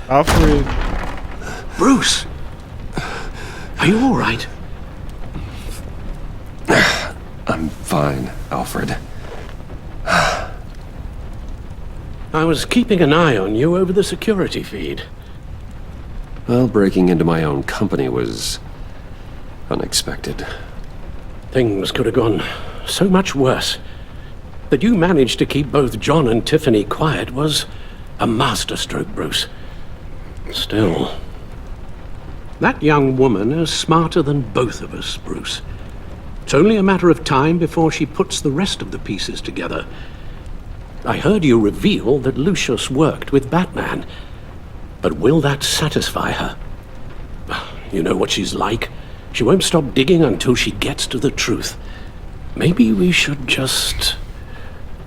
Alfred. Bruce! Are you all right? I'm fine, Alfred. I was keeping an eye on you over the security feed. Well, breaking into my own company was unexpected. Things could have gone so much worse. That you managed to keep both John and Tiffany quiet was a masterstroke, Bruce. Still, that young woman is smarter than both of us, Bruce. It's only a matter of time before she puts the rest of the pieces together. I heard you reveal that Lucius worked with Batman. But will that satisfy her? You know what she's like. She won't stop digging until she gets to the truth. Maybe we should just...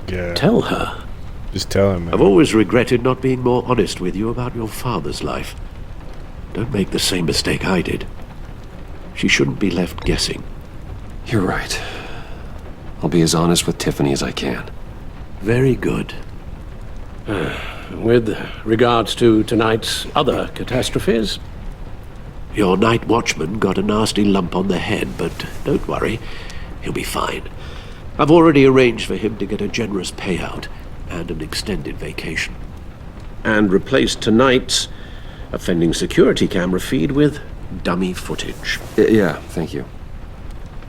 tell her. Just tell him, man. I've always regretted not being more honest with you about your father's life. Don't make the same mistake I did. She shouldn't be left guessing. You're right. I'll be as honest with Tiffany as I can. Very good. With regards to tonight's other catastrophes? Your night watchman got a nasty lump on the head, but don't worry. He'll be fine. I've already arranged for him to get a generous payout and an extended vacation. And replaced tonight's offending security camera feed with dummy footage. Yeah, thank you.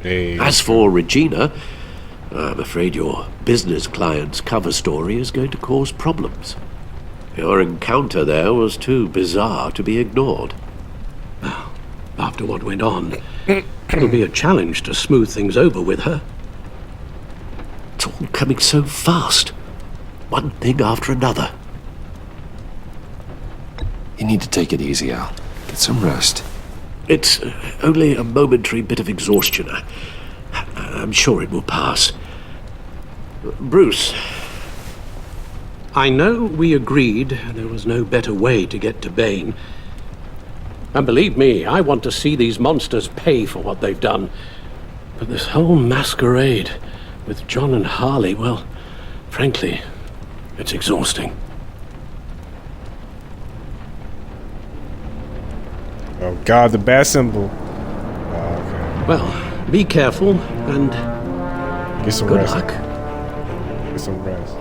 Hey. As for Regina, I'm afraid your business client's cover story is going to cause problems. Your encounter there was too bizarre to be ignored. Well, after what went on, it'll be a challenge to smooth things over with her. It's all coming so fast. One thing after another. You need to take it easy, Al. Get some rest. It's only a momentary bit of exhaustion. I'm sure it will pass. Bruce, I know we agreed there was no better way to get to Bane. And believe me, I want to see these monsters pay for what they've done. But this whole masquerade with John and Harley, well, frankly, it's exhausting. Oh God, the bat symbol. Oh, okay. Well, be careful and Get some good rest. luck. Get some rest.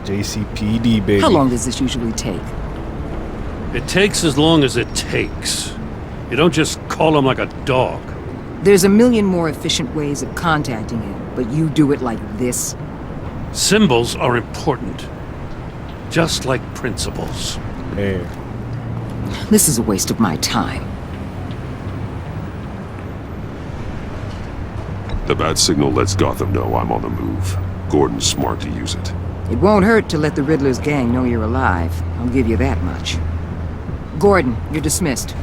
JCPD, baby. How long does this usually take? It takes as long as it takes. You don't just call him like a dog. There's a million more efficient ways of contacting him, but you do it like this? Symbols are important. Just like principles. Hey. This is a waste of my time. The bat signal lets Gotham know I'm on the move. Gordon's smart to use it. It won't hurt to let the Riddler's gang know you're alive. I'll give you that much. Gordon, you're dismissed.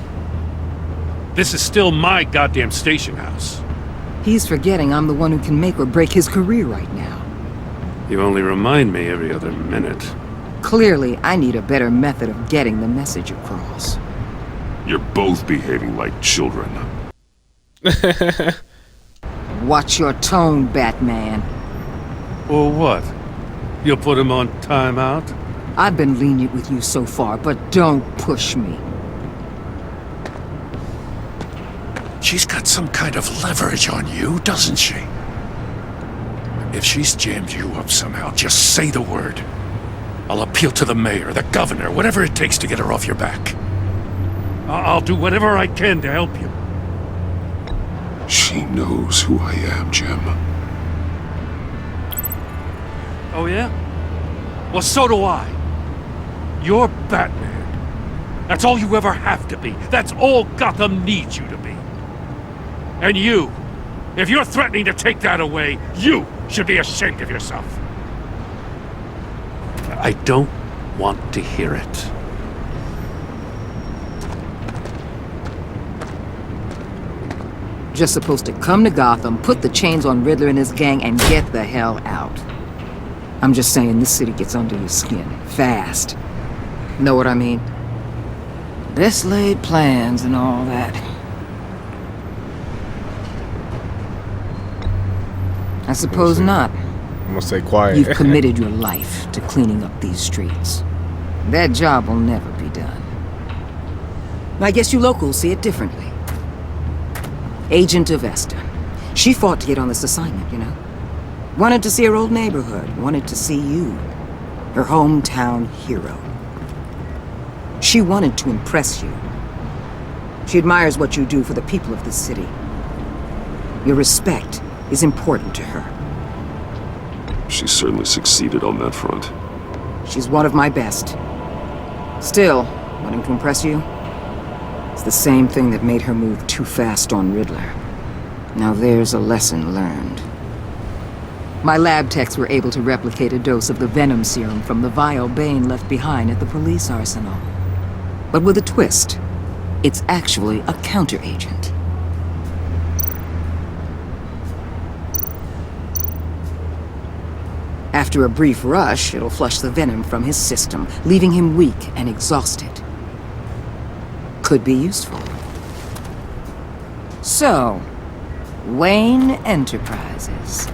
This is still my goddamn station house. He's forgetting I'm the one who can make or break his career right now. You only remind me every other minute. Clearly, I need a better method of getting the message across. You're both behaving like children. Watch your tone, Batman. Or what? You'll put him on timeout? I've been lenient with you so far, but don't push me. She's got some kind of leverage on you, doesn't she? If she's jammed you up somehow, just say the word. I'll appeal to the mayor, the governor, whatever it takes to get her off your back. I'll do whatever I can to help you. She knows who I am, Jim. Oh yeah? Well, so do I. You're Batman. That's all you ever have to be. That's all Gotham needs you to be. And you, if you're threatening to take that away, you should be ashamed of yourself. I don't want to hear it. Just supposed to come to Gotham, put the chains on Riddler and his gang, and get the hell out. I'm just saying, this city gets under your skin. Fast. Know what I mean? Best laid plans and all that. I suppose not. I'm gonna stay quiet. You've committed your life to cleaning up these streets. That job will never be done. I guess you locals see it differently. Agent Avesta. She fought to get on this assignment, you know? Wanted to see her old neighborhood. Wanted to see you. Her hometown hero. She wanted to impress you. She admires what you do for the people of this city. Your respect is important to her. She certainly succeeded on that front. She's one of my best. Still, wanting to impress you? It's the same thing that made her move too fast on Riddler. Now there's a lesson learned. My lab techs were able to replicate a dose of the venom serum from the vial Bane left behind at the police arsenal. But with a twist. It's actually a counteragent. After a brief rush, it'll flush the venom from his system, leaving him weak and exhausted. Could be useful. So, Wayne Enterprises.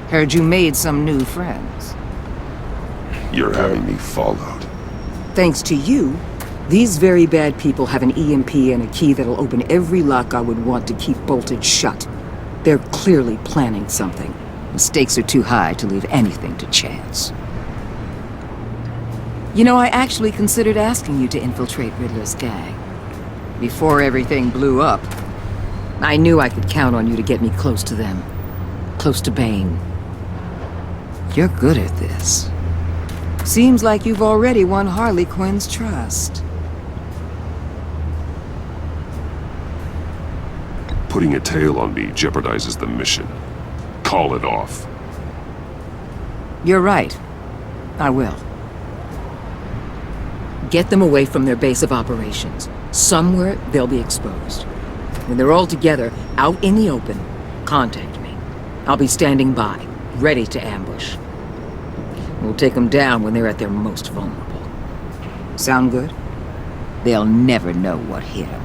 Heard you made some new friends. You're having me followed. Thanks to you, these very bad people have an EMP and a key that'll open every lock I would want to keep bolted shut. They're clearly planning something. The stakes are too high to leave anything to chance. You know, I actually considered asking you to infiltrate Riddler's gang. Before everything blew up, I knew I could count on you to get me close to them. Close to Bane. You're good at this. Seems like you've already won Harley Quinn's trust. Putting a tail on me jeopardizes the mission. Call it off. You're right. I will. Get them away from their base of operations. Somewhere they'll be exposed. When they're all together, out in the open, contact me. I'll be standing by, ready to ambush. We'll take them down when they're at their most vulnerable. Sound good? They'll never know what hit them.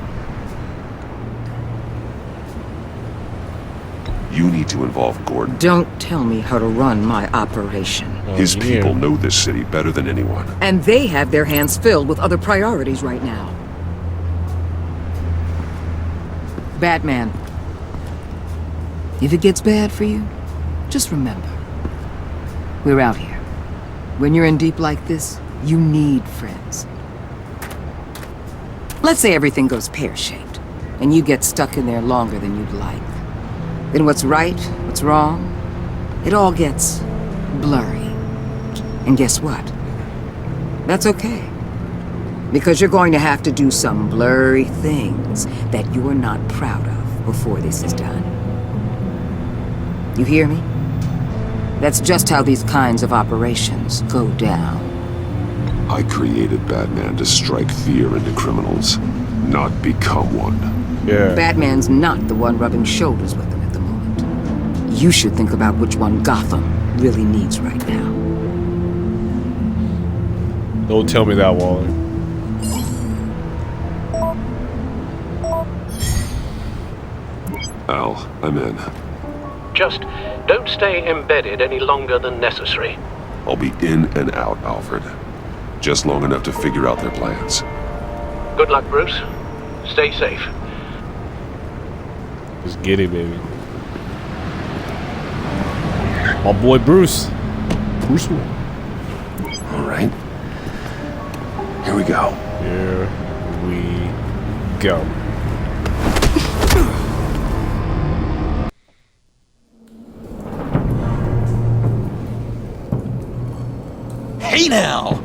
You need to involve Gordon. Don't tell me how to run my operation. His people know this city better than anyone. And they have their hands filled with other priorities right now. Batman. If it gets bad for you, just remember. We're out here. When you're in deep like this, you need friends. Let's say everything goes pear-shaped, and you get stuck in there longer than you'd like. Then what's right, what's wrong, it all gets blurry. And guess what? That's okay. Because you're going to have to do some blurry things that you're not proud of before this is done. You hear me? That's just how these kinds of operations go down. I created Batman to strike fear into criminals, not become one. Yeah. Batman's not the one rubbing shoulders with them at the moment. You should think about which one Gotham really needs right now. Don't tell me that, Waller. Al, I'm in. Just don't stay embedded any longer than necessary. I'll be in and out, Alfred. Just long enough to figure out their plans. Good luck, Bruce. Stay safe. Just get it, baby. My boy Bruce. Bruce. All right. Here we go. Here we go. Hey now!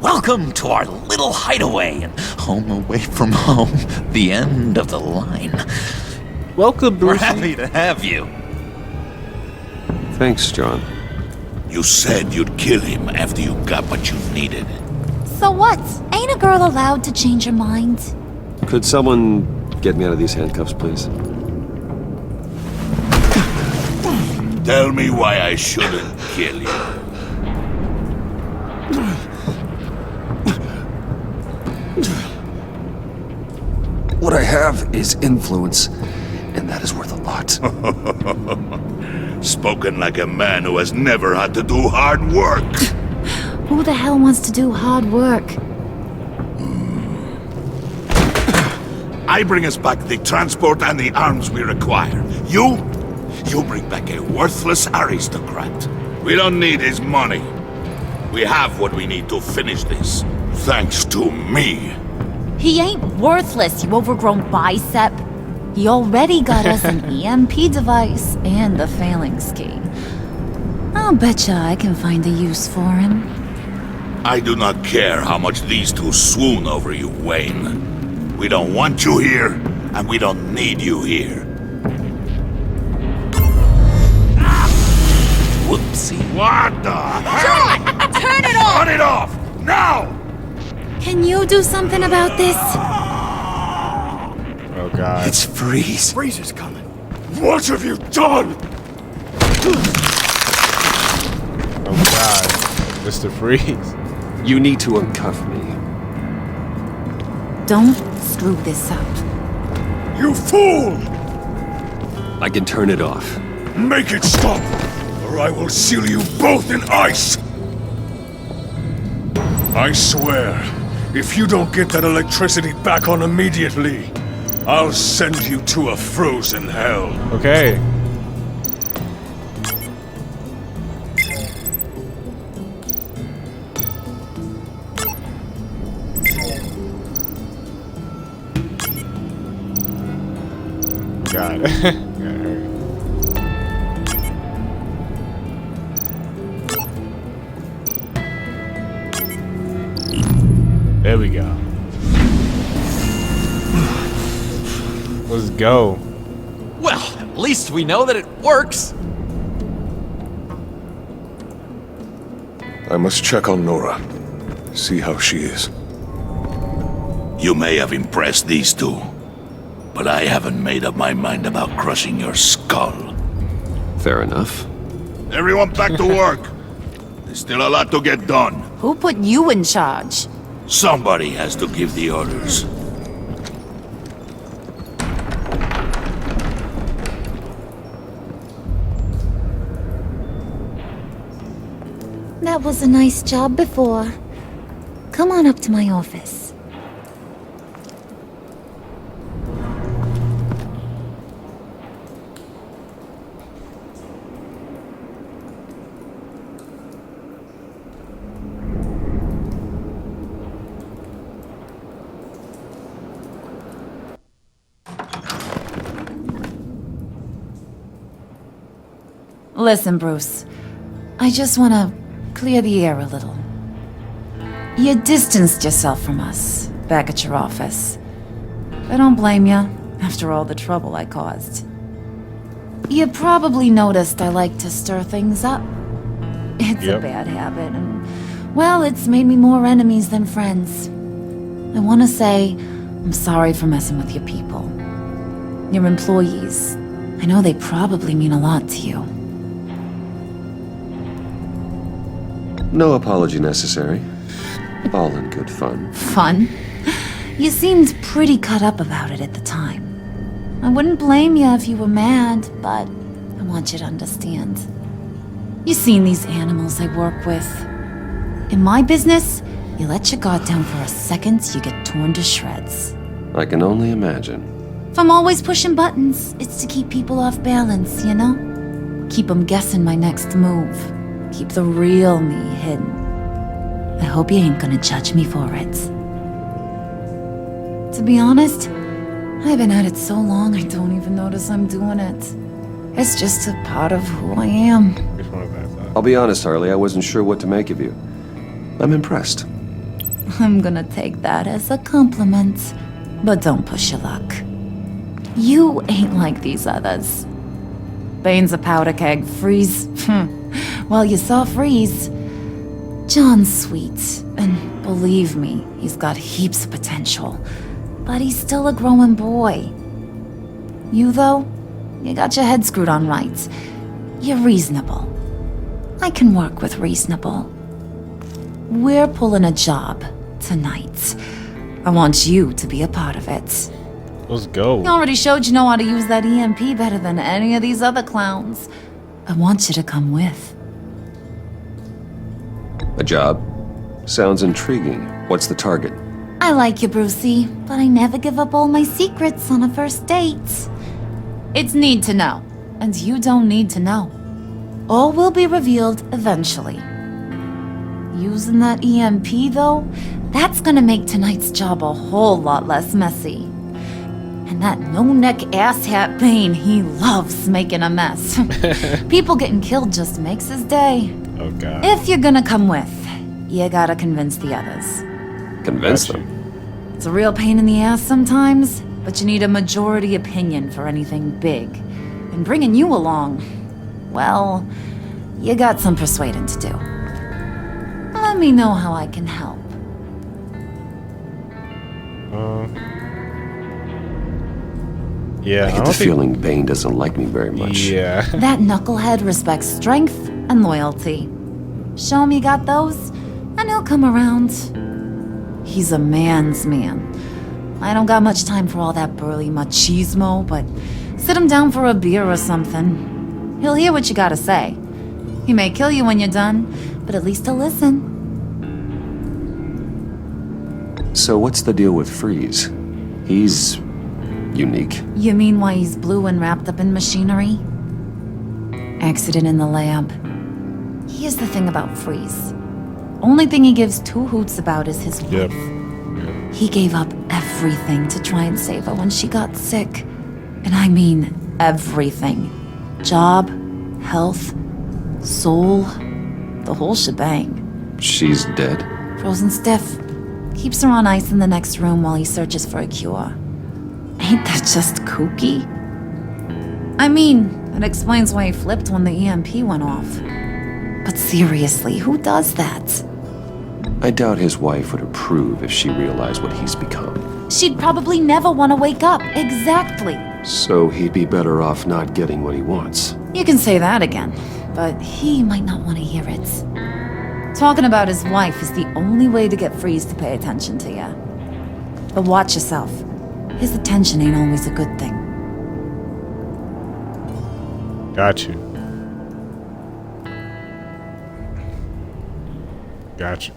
Welcome to our little hideaway and home away from home, the end of the line. Welcome, Bruce. We're happy to have you. Thanks, John. You said you'd kill him after you got what you needed. So what? Ain't a girl allowed to change her mind? Could someone get me out of these handcuffs, please? Tell me why I shouldn't kill you. What I have is influence, and that is worth a lot. Spoken like a man who has never had to do hard work. Who the hell wants to do hard work? I bring us back the transport and the arms we require. You bring back a worthless aristocrat. We don't need his money. We have what we need to finish this, thanks to me. He ain't worthless, you overgrown bicep. He already got us an EMP device and the phalanx key. I'll betcha I can find a use for him. I do not care how much these two swoon over you, Wayne. We don't want you here, and we don't need you here. Whoopsie. What the hell? John! Turn it off! Turn it off! Now! Can you do something about this? Oh god. It's Freeze. Freeze is coming. What have you done? Oh god. Mr. Freeze. You need to uncuff me. Don't screw this up. You fool! I can turn it off. Make it stop, or I will seal you both in ice! I swear, if you don't get that electricity back on immediately, I'll send you to a frozen hell. Okay. God. There we go. Let's go. Well, at least we know that it works. I must check on Nora. See how she is. You may have impressed these two, but I haven't made up my mind about crushing your skull. Fair enough. Everyone back to work. There's still a lot to get done. Who put you in charge? Somebody has to give the orders. That was a nice job before. Come on up to my office. Listen, Bruce. I just want to clear the air a little. You distanced yourself from us back at your office. I don't blame you, after all the trouble I caused. You probably noticed I like to stir things up. It's a bad habit, and, well, it's made me more enemies than friends. I want to say I'm sorry for messing with your people. Your employees. I know they probably mean a lot to you. No apology necessary. All in good fun. Fun? You seemed pretty cut up about it at the time. I wouldn't blame you if you were mad, but I want you to understand. You've seen these animals I work with. In my business, you let your guard down for a second, you get torn to shreds. I can only imagine. If I'm always pushing buttons, it's to keep people off balance, you know? Keep them guessing my next move. Keep the real me hidden. I hope you ain't gonna judge me for it. To be honest, I've been at it so long I don't even notice I'm doing it. It's just a part of who I am. I'll be honest, Harley, I wasn't sure what to make of you. I'm impressed. I'm gonna take that as a compliment, but don't push your luck. You ain't like these others. Bane's a powder keg, Freeze. Well, you saw Freeze. John's sweet, and believe me, he's got heaps of potential. But he's still a growing boy. You, though, you got your head screwed on right. You're reasonable. I can work with reasonable. We're pulling a job tonight. I want you to be a part of it. Let's go. You already showed you know how to use that EMP better than any of these other clowns. I want you to come with. A job? Sounds intriguing. What's the target? I like you, Brucey, but I never give up all my secrets on a first date. It's need to know, and you don't need to know. All will be revealed eventually. Using that EMP, though, that's gonna make tonight's job a whole lot less messy. And that no-neck asshat Bane, he loves making a mess. People getting killed just makes his day. Oh, God. If you're gonna come with, you gotta convince the others. Convince them? It's a real pain in the ass sometimes, but you need a majority opinion for anything big. And bringing you along, well, you got some persuading to do. Let me know how I can help. Yeah, I get the feeling Bane doesn't like me very much. Yeah. That knucklehead respects strength and loyalty. Show him you got those, and he'll come around. He's a man's man. I don't got much time for all that burly machismo, but sit him down for a beer or something. He'll hear what you gotta say. He may kill you when you're done, but at least he'll listen. So what's the deal with Freeze? He's unique. You mean why he's blue and wrapped up in machinery? Accident in the lab. Here's the thing about Freeze. Only thing he gives two hoots about is his wife. He gave up everything to try and save her when she got sick. And I mean everything. Job, health, soul, the whole shebang. She's dead? Frozen stiff. Keeps her on ice in the next room while he searches for a cure. Ain't that just kooky? I mean, it explains why he flipped when the EMP went off. But seriously, who does that? I doubt his wife would approve if she realized what he's become. She'd probably never want to wake up. Exactly. So he'd be better off not getting what he wants. You can say that again, but he might not want to hear it. Talking about his wife is the only way to get Freeze to pay attention to you. But watch yourself. His attention ain't always a good thing. Got you. Got you.